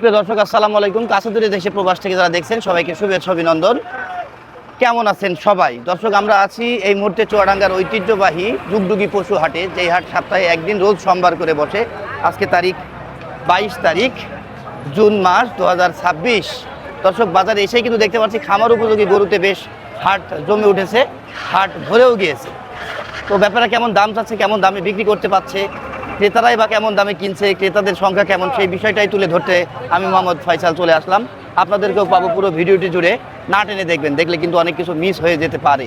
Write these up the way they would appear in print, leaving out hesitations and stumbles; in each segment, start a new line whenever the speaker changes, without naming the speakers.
প্রিয় দর্শক আসসালামু আলাইকুম। কাছে দূরে দেশে প্রবাস থেকে যারা দেখছেন সবাইকে শুভেচ্ছা অভিনন্দন। কেমন আছেন সবাই? দর্শক আমরা আছি এই মুহূর্তে চুয়াডাঙ্গার ঐতিহ্যবাহী যুগযুগী পশু হাটে, যেই হাট সপ্তাহে একদিন রোজ সোমবার করে বসে। আজকে তারিখ 22 তারিখ জুন মাস 2026। দর্শক বাজারে এসেই কিন্তু দেখতে পাচ্ছি খামার উপযোগী গরুতে বেশ হাট জমে উঠেছে, হাট ভরেও গিয়েছে। তো ব্যাপারে কেমন দাম চাচ্ছে, কেমন দামে বিক্রি করতে পারছে, ক্রেতারাই বা কেমন দামে কিনছে, ক্রেতাদের সংখ্যা কেমন, সেই বিষয়টাই তুলে ধরতে আমি মোহাম্মদ ফয়সাল চলে আসলাম। আপনাদেরকেও পাবো পুরো ভিডিওটি জুড়ে, না টেনে দেখবেন, দেখলে কিন্তু অনেক কিছু মিস হয়ে যেতে পারে।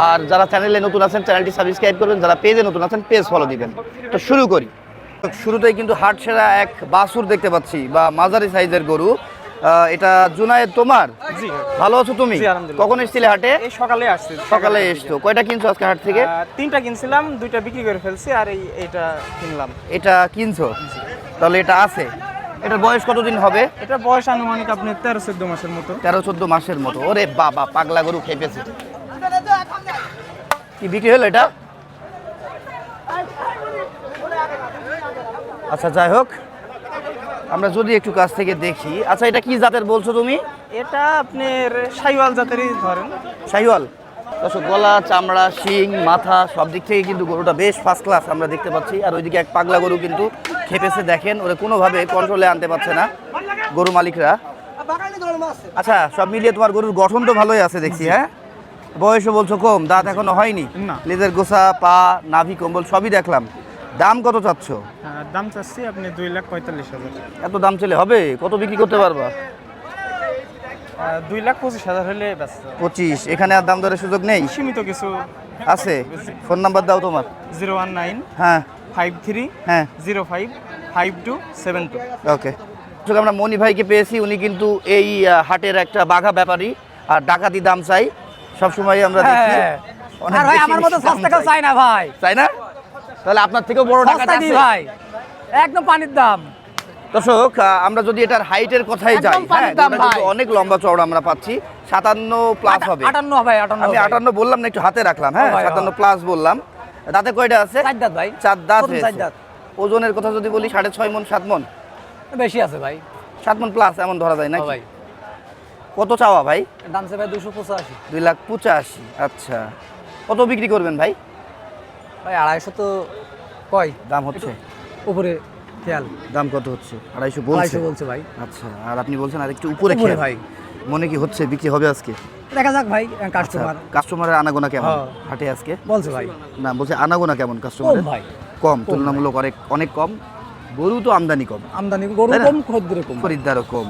আর যারা চ্যানেলে নতুন আছেন চ্যানেলটি সাবস্ক্রাইব করবেন, যারা পেজে নতুন আছেন পেজ ফলো দিবেন। তো শুরু করি। শুরুতেই কিন্তু হাট সেরা এক বাছুর দেখতে পাচ্ছি, বা মাঝারি সাইজের গরু। এটা জুনায়েদ তোমার?
জি।
ভালো আছো তুমি?
জি, আলহামদুলিল্লাহ।
কখন এসেছিলে হাটে?
এই সকালে আসছি।
সকালে এসছো। কয়টা কিনছো আজকে হাট থেকে?
তিনটা কিনছিলাম, দুইটা বিক্রি করে ফেলছি, আর এইটা কিনলাম।
এটা কিনছো? তাহলে এটা আছে। এটার বয়স কতদিন হবে?
এটা বয়স আনুমানিক আপনি 13-14 মাসের মতো।
13-14 মাসের মতো। ওরে বাবা, পাগলা গরু খেপেছে। কি বিক্রি হলো এটা? আচ্ছা, যাই হোক, আমরা যদি একটু কাছ থেকে দেখি। আচ্ছা, এটা কি জাতের বলছো তুমি?
এটা আপনার শাহিওয়াল জাতেরই ধরেন।
শাহিওয়াল। দর্শক, গলা, চামড়া, শিং, মাথা সব দিক থেকে কিন্তু গরুটা বেশ ফার্স্ট ক্লাস আমরা দেখতে পাচ্ছি। আর ওইদিকে এক পাগলা গরু কিন্তু খেপেছে, দেখেন, ওরা কোনোভাবে কন্ট্রোলে আনতে পারছে না গরু মালিকরা। আচ্ছা, সব মিলিয়ে তোমার গরুর গঠন তো ভালোই আছে দেখছি। হ্যাঁ, বয়সও বলছো কম, দাঁত এখনো হয়নি।
না।
লেজের গোছা, পা, নাভি, কম্বল সবই দেখলাম। দাম কত চাচ্ছ?
দাম চাচ্ছি আপনি 2,45,000।
এত দাম চলে হবে? কত বিক্রি করতে পারবা?
2,25,000 হলে ব্যস্ত।
25। এখানে আর দাম দরের সুযোগ নেই?
সীমিত কিছু
আছে। ফোন নাম্বার দাও তোমার।
019
হ্যাঁ
53
হ্যাঁ
05 5272।
ওকে। আমরা মনি ভাইকে পেয়েছি, উনি কিন্তু এই হাটের একটা বাঘা ব্যাপারী, আর ডাকাতি দাম চাই সবসময় আমরা দেখি। অনেক
আর ভাই
বেশি
আমার মতো
বেশি দাম
সস্তা কেউ চাই না ভাই।
চাই না? তাহলে আপনার থেকেও বড় ডাকাত
সস্তা
আছে
দিই ভাই, একদম পানির দাম।
দর্শক, আমরা যদি এটার হাইটের কথাই যাই,
একদম পানির
হ্যাঁ,
দাম
গরুটা কিন্তু
ভাই।
অনেক লম্বা চওড়া আমরা পাচ্ছি। 57 প্লাস হবে।
58 ভাই, 58
আমি 58 বললাম না, একটু হাতে রাখলাম। হ্যাঁ,
ও ভাই,
57 প্লাস বললাম। দাঁতে কয়টা আছে?
4 দাঁত ভাই।
4 দাঁত
প্রথম
হয়েছে।
4 দাঁত।
ওজনের কথা যদি বলি 6.5 মণ, 7 মণ?
বেশি আছে ভাই।
7 মণ প্লাস এমন ধরা যায়
ও
নাকি?
ভাই,
কত চাওয়া ভাই?
দাম সে ভাই 285।
2,85,000। আচ্ছা, কত বিক্রি করবেন ভাই?
ভাই 250 তো কয়
দাম হচ্ছে?
উপরে খেয়াল।
দাম কত হচ্ছে? 250 বলছে?
250 বলছে ভাই।
আচ্ছা, আর আপনি বলছেন আর একটু উপরে
উপরে
খেয়াল।
ভাই।
মনে কি হচ্ছে বিক্রি হবে আজকে?
দেখা যাক ভাই, কাস্টমার
কাস্টমারের আনাগোনা কেমন
হ্যাঁ।
হাটে আজকে?
বলছে ভাই
না, বলছে আনাগোনা কেমন
কম
কাস্টমারের?
ভাই,
কম,
কম
তুলনামূলক অনেক কম। গরু তো আমদানি কম,
আমদানি গরু
তাই না?
কম, খদ্দের কম।
খরিদ্দারও কম।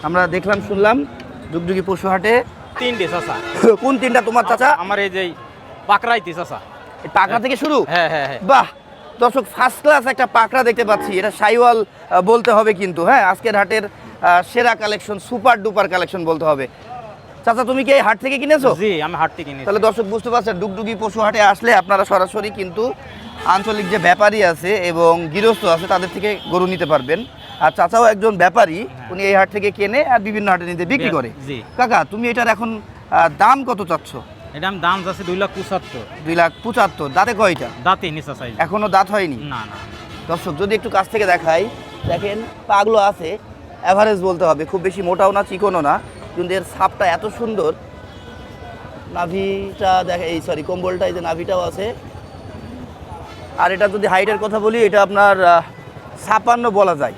আমরা দেখলাম, শুনলাম যুগযুগী পশু হাটে।
তিনটে চাচা।
কোন তিনটা তোমার চাচা?
আমার এই যে পাকড়াইতে চাচা।
এই পাকড়া থেকে শুরু?
হ্যাঁ হ্যাঁ হ্যাঁ।
বাহ, দর্শক, ফার্স্ট ক্লাস একটা পাকড়া দেখতে পাচ্ছি। এটা শাহিওয়াল বলতে হবে কিন্তু। হ্যাঁ, আজকের হাটের সেরা কালেকশন, সুপার ডুপার কালেকশন বলতে হবে। চাচা, তুমি কি এই হাট থেকে কিনেছো?
জি, আমি হাট থেকে কিনেছি।
তাহলে দর্শক বুঝতে পারছেন, ডুগডুগি পশু হাটে আসলে আপনারা সরাসরি কিন্তু আঞ্চলিক যে ব্যাপারী আছে এবং গৃহস্থ আছে তাদের থেকে গরু নিতে পারবেন। আর চাচাও একজন ব্যাপারী, উনি এই হাট থেকে কেনে আর বিভিন্ন হাটে নিতে বিক্রি করে।
জি।
কাকা, তুমি এটার এখন দাম কত চাচ্ছ?
এটা আমি দাম যাচ্ছে 2,75,000।
2,75,000। দাঁতে কয়টা?
দাঁতে নিচা সাইজ।
এখনো দাঁত হয়নি?
না না।
দর্শক, যদি একটু কাছ থেকে দেখাই, দেখেন পাগুলো আছে, অ্যাভারেজ বলতে হবে, খুব বেশি মোটাও না চিকনও না, কিন্তু এর ছাপটা এত সুন্দর। নাভিটা দেখে, এই সরি কম্বলটা, এই যে নাভিটাও আছে। আর এটা যদি হাইটের কথা বলি, এটা আপনার 56 বলা যায়,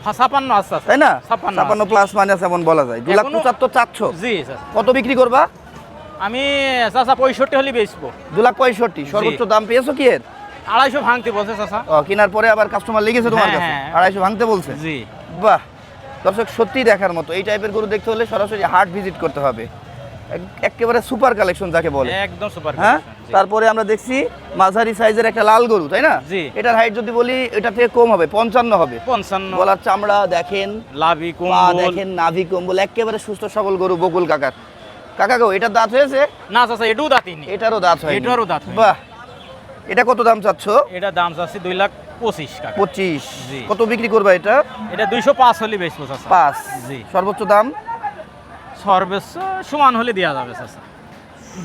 56 আচ্ছা
তাই না?
56
প্লাস মাইনাস এমন বলা যায়। 2,75,000 চাচ্ছ?
জি স্যার।
কত বিক্রি করবা?
আমি চাচা 65 হলে বেচবো।
2,65,000 সর্বোচ্চ দাম পেয়েছো কি এর?
250 ভাঙতে বলছে চাচা।
কেনার পরে আবার কাস্টমার লেগেছে তোমার
হ্যাঁ,
কাছে?
হ্যাঁ।
250 ভাঙতে বলছে?
জি।
বাহ, দর্শক, সত্যি দেখার মতো। এই টাইপের গরু দেখতে হলে সরাসরি হাট ভিজিট করতে হবে। একেবারে সুপার কালেকশন যাকে বলে।
একদম সুপার।
হ্যাঁ, তারপরে আমরা দেখছি মাঝারি সাইজের একটা লাল গরু, তাই না?
জি।
এটার হাইট যদি বলি, এটা থেকে কম হবে, 55 হবে।
55।
গলার চামড়া দেখেন,
লাভি
পা
কম্বল
দেখেন, নাভি কম্বল, একেবারে সুস্থ সবল গরু বকুল কাকার। কাকা গো, এটার দাঁত হয়েছে?
না চাচা, এটাও দাঁতিনি।
এটারও দাঁত হয়নি?
এটারও দাঁত হয়নি।
বাহ, এটা কত দাম চাচ্ছ?
এটা দাম চাচ্ছি 2,25,000 টাকা।
25।
জি।
কত বিক্রি করবা এটা?
এটা 205 হলে বেচবো চাচা।
5।
জি।
সর্বোচ্চ দাম?
সর্বোচ্চ সমান হলে দেওয়া যাবে চাচা।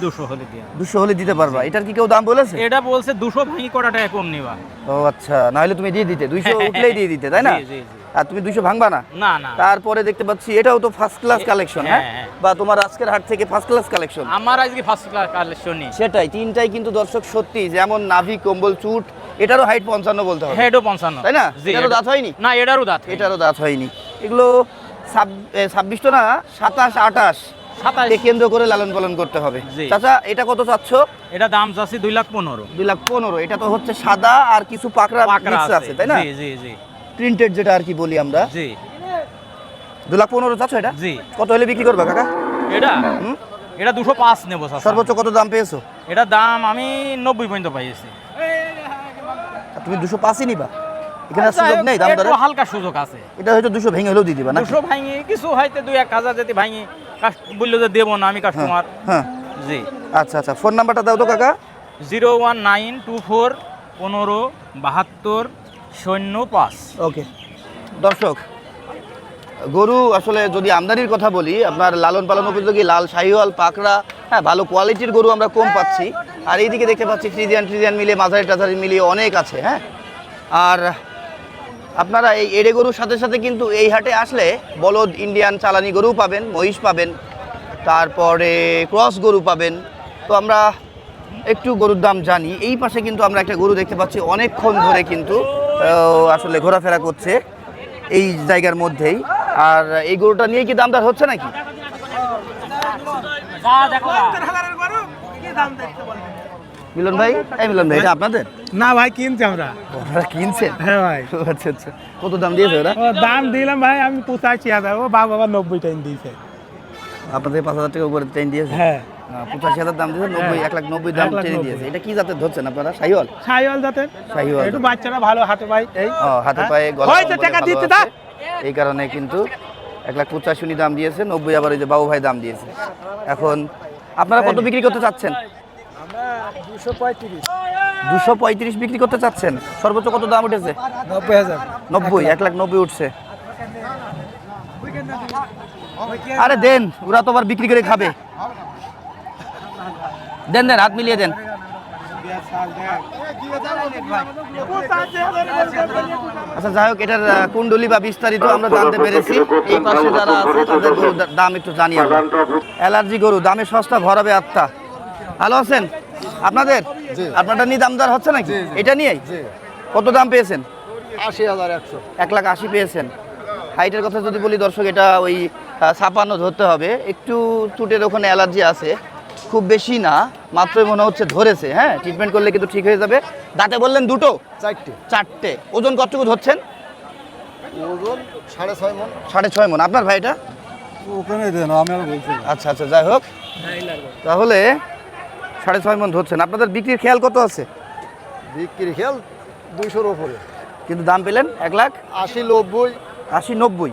200 হলে দিয়া
200 হলে দিতে পারবা। এটার কি কেউ দাম বলেছে?
এটা বলছে 200 ভাঙি কটা টাকা কম নিবা।
ও আচ্ছা, না হলে তুমি দিয়ে দিতে 200 উঠলেই দিয়ে দিতে, তাই না?
জি, জি, জি।
আর তুমি 200 ভাঙবা না?
না না,
তারপরে দেখতে পাচ্ছি এটাও তো ফার্স্ট ক্লাস কালেকশন, হ্যাঁ?
হ্যাঁ।
বা তোমার আজকের হাট থেকে ফার্স্ট ক্লাস কালেকশন।
আমার আজকে ফার্স্ট ক্লাস কালেকশনই।
সেটাই, তিনটাই কিন্তু দর্শক সত্যি যেমন নাভি কম্বল চুট, এটারও হাইট 55 বলতে হবে,
হেডও 55,
তাই না?
জি,
এটারও দাঁত হয়নি?
না, এটারও দাঁত হয়নি।
এটারও দাঁত হয়নি। এগুলো 26 তো না, 27 28
27
কে কেন্দ্র করে লালন পালন করতে হবে।
জি।
চাচা এটা কত চাচ্ছ?
এটা দাম যাচ্ছে 2,15,000
2,15,000। এটা তো হচ্ছে সাদা আর কিছু পাকড়া মিক্স আছে, তাই না?
জি জি জি
প্রিন্টেড যেটা আর কি বলি আমরা।
জি
2,15,000 চাচ্ছ এটা?
জি।
কত হলে বিক্রি করবা কাকা?
এটা
হুম?
এটা 205 নেবো চাচা।
সর্বোচ্চ কত দাম পেয়েছো?
এটা দাম আমি 90 পর্যন্ত পাইছি।
আর তুমি 205ই নিবা? এখানে আর সুযোগ নেই দাম দরে?
একটু হালকা সুযোগ আছে।
এটা হয়তো 200 ভেঙে হলেও দিয়ে দিবা না?
200 ভাঙি কিছু হয়তো 2-1,000 যদি ভাঙি বললো যে দেবো না আমি কাস্টমার।
হ্যাঁ,
জি।
আচ্ছা আচ্ছা, ফোন নাম্বারটা দাও তো কাকা।
01924 15 72 05।
ওকে। দর্শক, গরু আসলে যদি আমদানির কথা বলি, আপনার লালন পালন উপযোগী লাল শাহিওয়াল পাকড়া, হ্যাঁ, ভালো কোয়ালিটির গরু আমরা কম পাচ্ছি। আর এইদিকে দেখতে পাচ্ছি ফ্রিজিয়ান মিলিয়ে মাঝারি টাঝারি মিলিয়ে অনেক আছে, হ্যাঁ। আর আপনারা এই এড়ে গরুর সাথে সাথে কিন্তু এই হাটে আসলে বলদ ইন্ডিয়ান চালানি গরু পাবেন, মহিষ পাবেন, তারপরে ক্রস গরু পাবেন। তো আমরা একটু গরুর দাম জানি। এই পাশে কিন্তু আমরা একটা গরু দেখতে পাচ্ছি অনেকক্ষণ ধরে কিন্তু আসলে ঘোরাফেরা করছে এই জায়গার মধ্যেই। আর এই গরুটা নিয়ে কি দাম দর হচ্ছে নাকি? মিলন ভাই, এই মিলন ভাই, এটা আপনাদের?
না ভাই, কিনছি আমরা।
আপনারা কিনছেন?
হ্যাঁ ভাই।
আচ্ছা আচ্ছা, কত দাম দিয়েছে ওরা?
ও দাম দিলাম ভাই আমি 85,000, ও বাবা 90 টাইম দিয়েছে।
আপনাদের 5,000 টাকা উপরে চেঞ্জ দিয়েছে?
হ্যাঁ,
85,000 দাম দিয়েছে, 1,90,000 দাম চেঞ্জ দিয়েছে। এটা কি জাতের ধরছেন আপনারা? শাহিওয়াল?
সাইওয়াল জাতের।
শাহিওয়াল।
একটু বাচ্চারা ভালো হাতে ভাই এই।
ও, হাতে পায়ে গলা
হয়তো
কম্বলে
টাকা
ভালো
দিতে
আছে।
দা।
এই কারণে কিন্তু 1,85,000 দাম দিয়েছে, 90 আবার ওই যে বাবু ভাই দাম দিয়েছে। এখন আপনারা কত বিক্রি করতে চাচ্ছেন?
আমরা 235।
235 বিক্রি করতে চাচ্ছেন। সর্বোচ্চ কত দাম উঠেছে?
90,000।
90, 1,90,000 উঠছে। আরে দেন, ওরা তো আবার বিক্রি করে খাবে। দেন দেন, হাত মিলিয়ে দেন। আচ্ছা যাই হোক, এটার কুণ্ডলি বা বিস্তারিত আমরা জানতে পেরেছি। এই পাশে যারা আছে তাদের গরুর দাম একটু জানি আমরা। অ্যালার্জি গরু, দামে সস্তা, ভরাবে আত্মা। ভালো আছেন? আপনাদের আপনারটা নিয়ে দামদার হচ্ছে নাকি? এটা নিয়েই কত দাম পেয়েছেন?
80,100।
1,80,000 পেয়েছেন। হাইটের কথা যদি বলি দর্শক, এটা ওই 56 ধরতে হবে। একটু চুটের ওখানে অ্যালার্জি আছে, খুব বেশি না, মাত্রই মনে হচ্ছে ধরেছে। হ্যাঁ, ট্রিটমেন্ট করলে কিন্তু ঠিক হয়ে যাবে। দাঁতে বললেন দুটো? 4টে। ওজন কতটুকু ধরছেন?
ওজন 6.5 মণ।
6.5 মণ। আপনার ভাইটা?
ওখানে দেন, আমি আর বলছি।
আচ্ছা আচ্ছা, যাই হোক, তাহলে 6.5 মণ ধরছেন। আপনাদের বিক্রির খেয়াল কত আছে?
বিক্রি খেয়াল 200-র উপরে।
কিন্তু দাম পেলেন 1,80,000,
80-90।
80-90।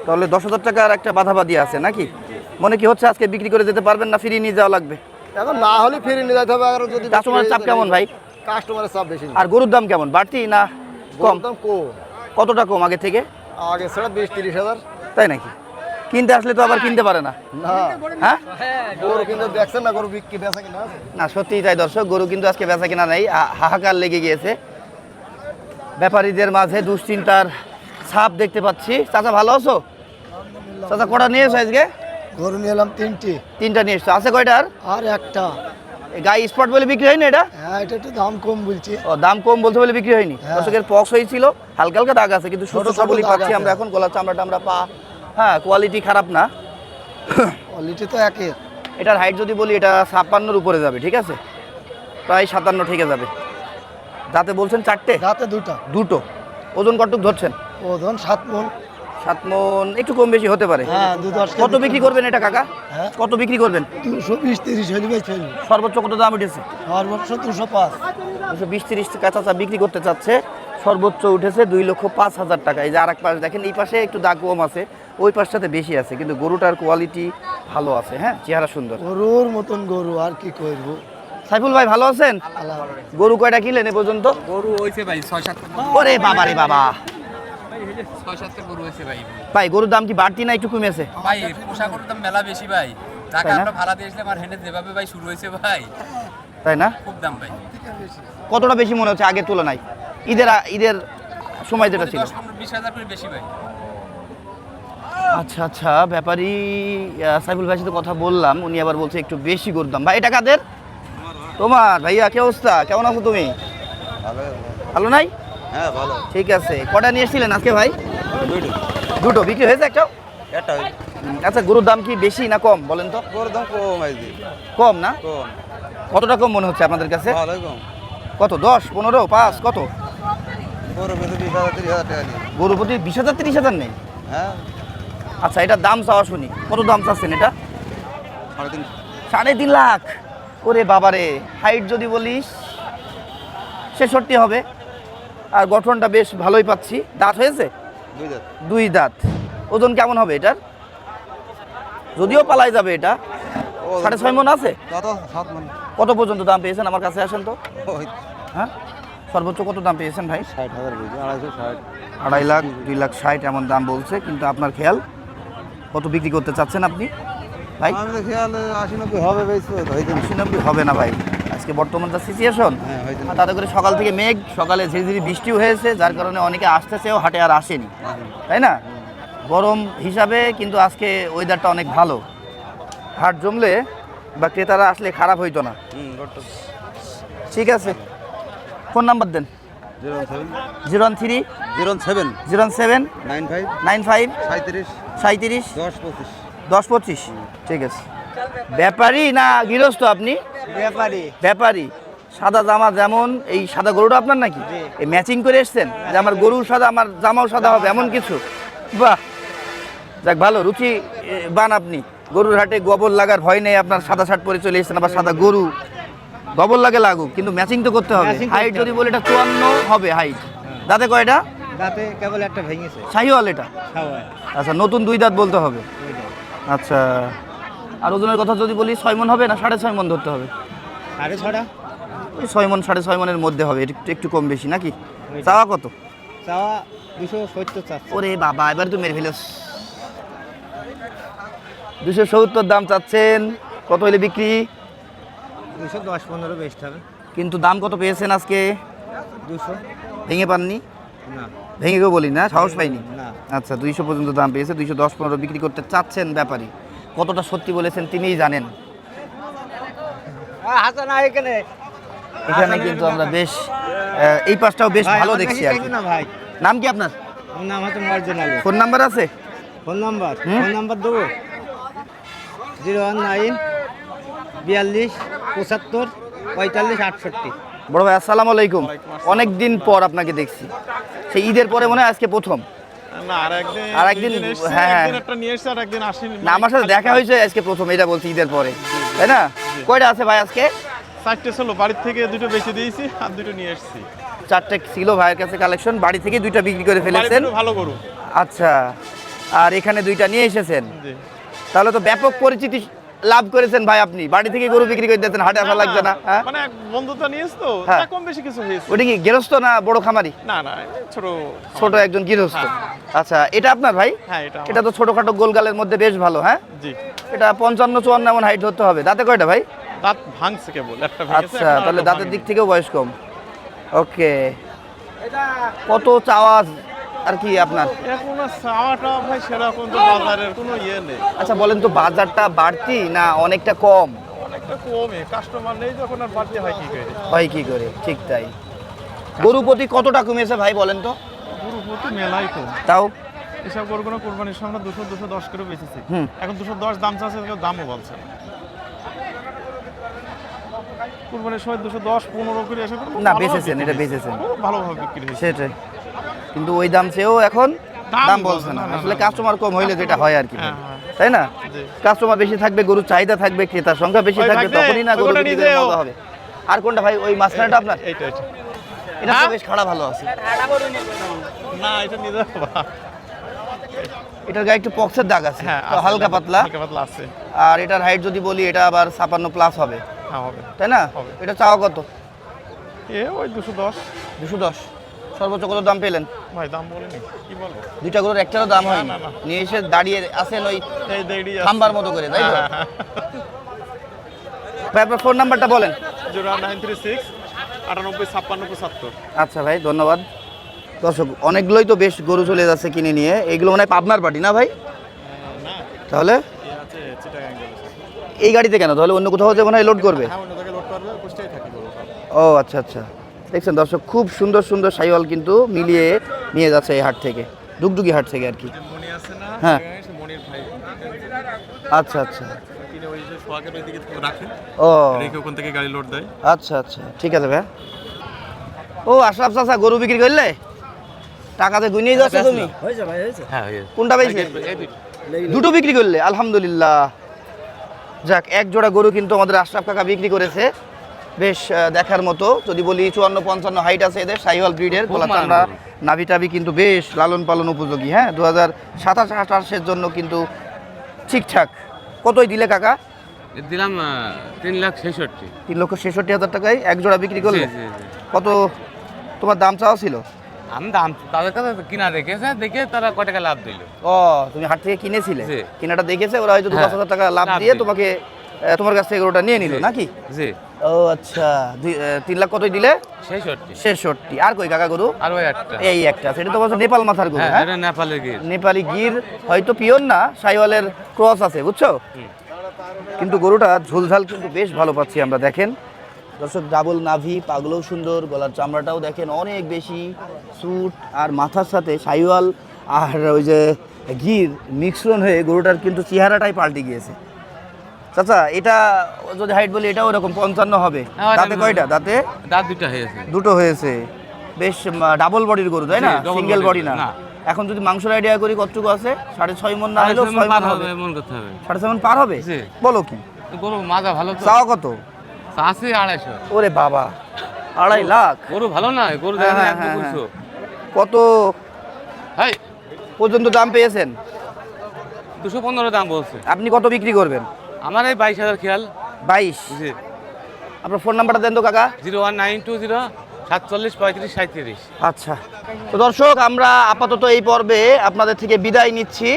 তাহলে 10,000 টাকার একটা বাধাবাদি আছে নাকি? মনে কি হচ্ছে আজকে বিক্রি করে যেতে পারবেন না ফিরিয়ে নিয়ে যাওয়া লাগবে?
এখন না হলে ফিরে নিয়ে যেতে হবে। আর যদি
কাস্টমারের চাপ কেমন ভাই?
কাস্টমারের চাপ বেশি।
আর গরুর দাম কেমন, বাড়তি না কম?
দাম কম।
কতটা কম আগে থেকে?
আগে ছাড়া 20-30,000।
তাই নাকি? কিনতে আসলে তো আবার কিনতে পারে না,
না,
হ্যাঁ?
গরু কিন্তু দেখছেন না, গরু বিক্রি বেচা কিনা আছে।
না সত্যিই তাই দর্শক, গরু কিন্তু আজকে বেচা কিনা নেই, হাহাকার লেগে গিয়েছে। ব্যাপারীদের মাঝে দুশ্চিন্তার ছাপ দেখতে পাচ্ছি। চাচা ভালো আছো? চাচা কটা নিয়ে এসো আজকে?
গরু নিয়ে এলাম 3টে।
3টা নিয়ে এসছো। আছে কয়টার?
আর একটা।
গাই স্পট বলে বিক্রি হয়নি এটা?
হ্যাঁ, এটা একটু দাম কম বলছি।
ও, দাম কম বলতে বলে বিক্রি হয়নি। দর্শকের পক্স হয়েছিল, হালকা হালকা দাগ আছে, কিন্তু ছোট
ছোট
সবলই
দাগ
পাচ্ছি
আছে।
আমরা এখন। গলার চামড়াটা আমরা পা, হ্যাঁ, কোয়ালিটি খারাপ না।
কোয়ালিটি তো একই।
এটার হাইট যদি বলি, এটা 56-র উপরে যাবে, ঠিক আছে, প্রায় 57 ঠিক যাবে। দাঁতে বলছেন 4টে?
রাতে দুটো।
দুটো। ওজন কতটুকু ধরছেন?
ওজন 7 মণ।
7 মণ, একটু কম বেশি হতে পারে।
হ্যাঁ, 2-10
কত বিক্রি করবেন এটা কাকা?
হ্যাঁ,
কত বিক্রি করবেন?
220-30 হলে ভাই চলবে।
সর্বোচ্চ কত দাম উঠেছে?
সর্বোচ্চ 205।
220-30 কাঁচা বিক্রি করতে চাচ্ছে। সর্বোচ্চ উঠেছে 2,05,000 টাকা। এই যে আর এক পাশ দেখেন, এই পাশে একটু দাগ কম আছে, ওই পাশটাতে বেশি আছে, কিন্তু গরুটার কোয়ালিটি ভালো আছে। হ্যাঁ, চেহারা সুন্দর।
গরুর মতন গরু, আর কি করবো।
সাইফুল ভাই ভালো আছেন? গরু কয়টা কিনলেন এ পর্যন্ত?
গরু হইছে ভাই 6-7।
ওরে বাবা রে বাবা,
6-7 গরু হইছে ভাই।
ভাই গরুর দাম কি বাড়তি না একটু কমেছে?
ভাই পোষা গরুর দাম মেলা বেশি ভাই।
টাকা
তাই না?
আমরা ভাড়া দিয়েছিলাম আর হেনে যেভাবে ভাই শুরু হয়েছে ভাই
তাই না?
খুব দাম ভাই
কতটা বেশি মনে হচ্ছে আগের তুলনায়? ঈদের সময় যেটা ছিল?
10-15-20 হাজার করে বেশি ভাই।
আচ্ছা আচ্ছা, ব্যাপারী সাইফুল ভাইয়ের সাথে কথা বললাম, উনি আবার বলছে একটু বেশি গরুর দাম। ভাই এটা কাদের? তোমার। ভাইয়া কি অবস্থা, কেমন আছো তুমি? ভালো নাই?
হ্যাঁ ভালো।
ঠিক আছে, কটা নিয়ে এসেছিলেন আজকে ভাই? দুটো বিক্রি হয়েছে একটা? আচ্ছা, গরুর দাম কি বেশি না কম বলেন তো?
গরুর দাম কম আইজি।
কম না?
কম।
কতটা কম মনে হচ্ছে আপনাদের কাছে?
ভালোই কম।
কত, 10, 15, 5 কত?
গরু বেঁধে 20,000-30,000 টাকা নিয়ে।
গরু প্রতি 20,000 30,000 নেই?
হ্যাঁ।
আচ্ছা, এটার দাম চাওয়া শুনি, কত দাম চাচ্ছেন এটা?
3.5।
3.5 লাখ? ওরে বাবারে, হাইট যদি বলিস 66 হবে, আর গঠনটা বেশ ভালোই পাচ্ছি। দাঁত হয়েছে?
2 দাঁত।
2 দাঁত। ওজন কেমন হবে এটার? যদিও পালাই যাবে এটা, 6.5 মণ আছে?
কত? 7 মণ।
কত পর্যন্ত দাম পেয়েছেন? আমার কাছে আসেন তো।
ওই
হ্যাঁ, সর্বোচ্চ কত দাম পেয়েছেন ভাই?
60,000 বলছি, 260।
2.5 লাখ, 2,60,000 এমন দাম বলছে, কিন্তু আপনার খেয়াল কত বিক্রি করতে চাচ্ছেন আপনি ভাই?
আমি তো খেয়াল 80-90 হবে বেশি তো হইতো না।
90 হবে না ভাই, আজকে বর্তমান যা সিচুয়েশন,
হ্যাঁ হইতো না।
তাতে করে সকাল থেকে মেঘ, সকালে ঝিরিঝিরি বৃষ্টিও হয়েছে, যার কারণে অনেকে আসতেছেও, হাটে আর আসেনি, তাই না? গরম হিসাবে কিন্তু আজকে ওয়েদারটা অনেক ভালো, হাট জমলে বা ক্রেতারা আসলে খারাপ হইতো না। ঠিক আছে, ফোন নাম্বার দেন।
07
013
07
07
95
95
37
37
10 25।
10-25। ঠিক আছে। ব্যাপারী না গৃহস্থ আপনি? ব্যাপারী। সাদা জামা যেমন, এই সাদা গরুটা আপনার নাকি? এই ম্যাচিং করে এসছেন যে আমার গরু সাদা আমার জামাও সাদা হবে, এমন কিছু? বাহ, যাক ভালো, রুচি বান আপনি। গরুর হাটে গোবর লাগার ভয় নেই আপনার, সাদা শার্ট পরে চলে এসছেন, আবার সাদা গরু, গোবর লাগে লাগুক, কিন্তু ম্যাচিং তো করতে হবে। হাইট যদি বলি এটা 54 হবে হাইট। দাঁতে কয়টা?
দাঁতে কেবল একটা ভেঙেছে।
শাহিওয়াল এটা? আচ্ছা, নতুন 2 দাঁত বলতে হবে। আচ্ছা, আর ওজনের কথা যদি বলি 6 মণ হবে না 6.5 মণ ধরতে হবে?
6.5।
ওই 6 মণ 6.5 মণের মধ্যে হবে, একটু কম বেশি নাকি? চাওয়া কত?
চাওয়া 270 চাচ্ছে।
ওরে বাবা, এবার তো মেরে ফেলেছ। 270 দাম চাচ্ছেন, কত হলে বিক্রি?
210-15 বেস্ট হবে।
কিন্তু দাম কত পেয়েছেন আজকে?
200।
ভেঙে পাননি?
না
ভেঙে কেউ বলি না, সাহস পাইনি।
না।
আচ্ছা, 200 পর্যন্ত দাম পেয়েছে, 210-15 বিক্রি করতে চাচ্ছেন ব্যাপারী। কতটা সত্যি বলেছেন তিনিই জানেন।
হাসান এখানে।
এখানে কিন্তু আমরা বেশ এই পাশটাও বেশ ভালো দেখছি আর কি।
না ভাই,
নাম কি আপনার?
ওর নাম হচ্ছে মার্জিন আলী।
ফোন নাম্বার আছে?
ফোন নাম্বার
হুম?
ফোন নাম্বার দেবো 019 42 75 45 68।
বড় ভাই আসসালামু আলাইকুম। অনেক দিন পর আপনাকে দেখছি, সেই ঈদের পরে মনে হয় আজকে প্রথম।
না, আরেকদিন
হ্যাঁ,
একদিন একটা নিয়ে এসেছে আর একদিন আসেনি।
না, আমার সাথে দেখা হয়েছে আজকে প্রথম, এটা বলছি ঈদের পরে, তাই না? কয়টা আছে ভাই আজকে?
4টে ছিল, বাড়ির থেকে 2টো বেঁচে দিয়েছি আর 2টো নিয়ে এসেছি।
4টে ছিল ভাইয়ের কাছে কালেকশন, বাড়ি থেকে 2টা বিক্রি করে ফেলেছেন।
বাড়িতে ভালো গরু।
আচ্ছা, আর এখানে 2টা নিয়ে এসেছেন,
জি।
তাহলে তো ব্যাপক পরিচিতি লাভ করেছেন ভাই আপনি। বাড়ি থেকে গরু বিক্রি করে দিতেছেন, হাটে আসা লাগবে না? হ্যাঁ,
মানে এক বন্ধুটা নিয়েছ তো,
হ্যাঁ।
তা কম বেশি কিছু হয়েছে।
ওটা কি গৃহস্থ না বড় খামারি?
না না, ছোট।
ছোট একজন গৃহস্থ। আচ্ছা, এটা আপনার ভাই?
হ্যাঁ, এটা আমার।
এটা তো ছোটখাটো গোলগালের মধ্যে বেশ ভালো। হ্যাঁ,
জি।
এটা 55-54 এমন হাইট ধরতে হবে। দাঁতে কয়টা ভাই?
দাঁত ভাঙছে কেবল, একটা ভেঙেছে।
আচ্ছা,
এখনো
তাহলে
একটা
দাঁতের
ভাঙেনি।
দিক থেকেও বয়স কম। ওকে, কত চাওয়া আর কি আপনার?
এখন আর চাওয়াটা ভাই সেরকম তো বাজারের কোনো ইয়ে নেই,
আচ্ছা বলেন তো, বাজারটা বাড়তি না অনেকটা কম?
অনেকটা কমে, কাস্টমার নেই যখন আর বাড়তে হয় কি করে।
হয় কি করে, ঠিক তাই। গরু প্রতি কতটা কমেছে ভাই বলেন তো?
গরু প্রতি মেলাই কম।
তাও
এসব গরুগুলো কোরবানির সামনে 200-210 করে বেঁচেছি।
হুম।
এখন 210 দাম চাচ্ছে, কেউ দামও বলছে না। কোরবানির সময় 210-15 করে এসে খুব
না,
ভালোভাবে
বেচেছেন,
বিক্রি
এটা
হয়েছে।
বেচেছেন।
খুব ভালোভাবে বিক্রি হয়েছে।
সেটাই, কিন্তু ওই দাম চেয়েও এখন দাম বলছে না। আসলে কাস্টমার কম হইলে যেটা হয় আর কি,
হ্যাঁ,
তাই না?
জি।
কাস্টমার বেশি থাকবে, গরুর চাহিদা থাকবে, ক্রেতার সংখ্যা বেশি
ওই
থাকবে,
ভাগ্নে,
তখনই না গরু
ওইগুলো
বিক্রি
নিয়ে
করে
যেও।
মজা হবে। আর কোনটা ভাই? ওই মাঝখানেটা আপনার?
এইটা।
এটা তো বেশ খাড়া ভালো আছে।
না, এটা নিয়ে যাবো।
এটার গায়ে একটু পক্সের দাগ আছে,
হ্যাঁ,
তো হালকা পাতলা।
হালকা পাতলা আছে।
আর এটার হাইট যদি বলি, এটা আবার 56+ হবে,
হ্যাঁ, হবে।
তাই না?
হবে।
এটা চাওয়া কত?
এ ওই 210।
210। সর্বোচ্চ কত দাম পেলেন?
ভাই দাম বলিনি, কি বলবো?
দুইটা গরুর একটারও দাম হয়নি, নিয়ে এসে দাঁড়িয়ে আছেন ওই
এই দেড়ি
খাম্বার মতো করে, তাই তো? ভাই আপনার ফোন নাম্বারটা বলেন।
0936 98 56 75।
আচ্ছা ভাই, ধন্যবাদ। দর্শক, অনেকগুলোই তো বেশ গরু চলে যাচ্ছে কিনে নিয়ে। এইগুলো মনে হয় পাবনার পার্টি না ভাই?
না,
তাহলে
এই আছে চিটাগাং গেল।
এই গাড়িতে কেন? তাহলে অন্য কোথাও যে মনে হয় লোড করবে।
হ্যাঁ, অন্য জায়গায় লোড করবে, কুষ্টাই থাকি বলো সব।
ও আচ্ছা আচ্ছা, দেখছেন দর্শক, খুব সুন্দর সুন্দর সাইওয়াল কিন্তু মিলিয়ে নিয়ে যাচ্ছে এই হাট থেকে, ডুগডুগি হাট থেকে আর কি।
মনি আছে না?
হ্যাঁ।
সে মনির ভাই
আচ্ছা আচ্ছা,
কিনে ওই যে সোহাগের ওইদিকে রাখে,
ও
রেখে ওখান থেকে গাড়ি লোড দেয়।
আচ্ছা আচ্ছা, ঠিক আছে ভাই। ও আশরাফ চাচা, গরু বিক্রি করলে? টাকাতে গুনিয়ে যাচ্ছ তুমি?
হয়েছে ভাই, হয়েছে।
হ্যাঁ
কোনটা বেশি? দুটো বিক্রি করলে, আলহামদুলিল্লাহ। যাক, এক জোড়া গরু কিন্তু আমাদের আশরাফ কাকা বিক্রি করেছে, বেশ দেখার মতো। যদি বলি 54-55 হাইট আছে এদের, সাইওয়াল ব্রিডের, গলা চামড়া, নাভি টাভি কিন্তু বেশ লালন পালন উপযোগী। হ্যাঁ, 2027-28-এর জন্য কিন্তু ঠিকঠাক। কতই দিলে কাকা?
দিলাম 3,66,000।
3,66,000 টাকায় এক জোড়া বিক্রি করলে? কত তোমার দাম চাওয়া ছিল?
আমি দাম তাদের কাছে কিনা দেখে তারা কয় টাকা লাভ দিল।
ও, তুমি হাট থেকে কিনেছিলে?
জি।
কিনাটা দেখেছে ওরা, হয়তো
হ্যাঁ,
2,000 টাকা লাভ
লাভ
দিয়ে
দিল।
তোমাকে তোমার কাছ থেকে গরুটা নিয়ে নিল নাকি?
জি,
ও আচ্ছা, 3 লাখ কতই দিলে?
66।
66। আর কই কাকা গরু?
আর ওই একটা,
এই একটা, সেটা তো বলছো নেপাল মাথার গরু।
হ্যাঁ
হ্যাঁ,
এটা নেপালের গির।
নেপালি গির, হয়তো পিওর না, সাইওয়ালের ক্রস আছে, বুঝছো? কিন্তু গরুটা ঝোলঝাল কিন্তু বেশ ভালো পাচ্ছি আমরা। দেখেন দর্শক, ডাবল নাভি, পাগলেও সুন্দর, গলার চামড়াটাও দেখেন অনেক বেশি, স্যুট আর মাথার সাথে সাইওয়াল আর ওই যে গির মিশ্রণ হয়ে গরুটার কিন্তু চেহারাটাই পাল্টে গিয়েছে। চাচা, এটা যদি হাইট বলি, এটাও এরকম 55 হবে।
হ্যাঁ,
দাঁতে কয়টা? দাঁতে
দাঁত দুটা হয়েছে।
দুটো হয়েছে। বেশ ডাবল বডির গরু, তাই না?
জি, double
সিঙ্গেল
body
বডি না।
না।
এখন যদি মাংসের আইডিয়া করি, কতটুকু আছে? 6.5 মণ না হলেও 6 মণ হবে।
মন করতে হবে।
6.5 মণ পার হবে?
জি।
বলো কি?
গরু মাজা ভালো তো,
চাওয়া কত?
আছে 250।
ওরে বাবা, 2.5 লাখ?
গরু ভালো না, গরু
হ্যাঁ,
দেখেন
হ্যাঁ,
একদম
হ্যাঁ,
বুঝছো।
কত
হাই
পর্যন্ত দাম পেয়েছেন?
215 দাম বলছে।
আপনি কত বিক্রি করবেন?
আমার এই 22,000 খেয়াল।
22।
জি,
আপনার ফোন নাম্বারটা দেন তো কাকা।
01920 47 35 37।
আচ্ছা, তো দর্শক, আমরা আপাতত এই পর্বে আপনাদের থেকে বিদায় নিচ্ছি।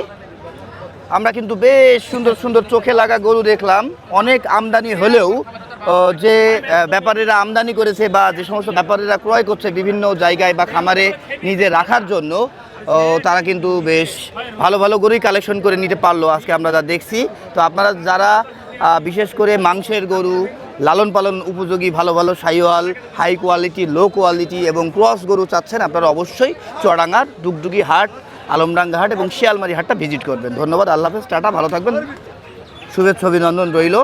আমরা কিন্তু বেশ সুন্দর সুন্দর চোখে লাগা গরু দেখলাম। অনেক আমদানি হলেও যে ব্যাপারীরা আমদানি করেছে বা যে সমস্ত ব্যাপারীরা ক্রয় করছে বিভিন্ন জায়গায় বা খামারে নিজে রাখার জন্য, তারা কিন্তু বেশ ভালো ভালো গরুই কালেকশন করে নিতে পারলো আজকে আমরা যা দেখছি। তো আপনারা যারা বিশেষ করে মাংসের গরু, লালন পালন উপযোগী ভালো ভালো Sahiwal, high quality, low quality এবং ক্রস গরু চাচ্ছেন, আপনারা অবশ্যই চুয়াডাঙ্গার ডুগডুগি হাট, আলমডাঙ্গা হাট এবং শিয়ালমারি হাটটা ভিজিট করবেন। ধন্যবাদ, আল্লাহ হাফেজ, টাটা, ভালো থাকবেন, শুভেচ্ছা অভিনন্দন রইল।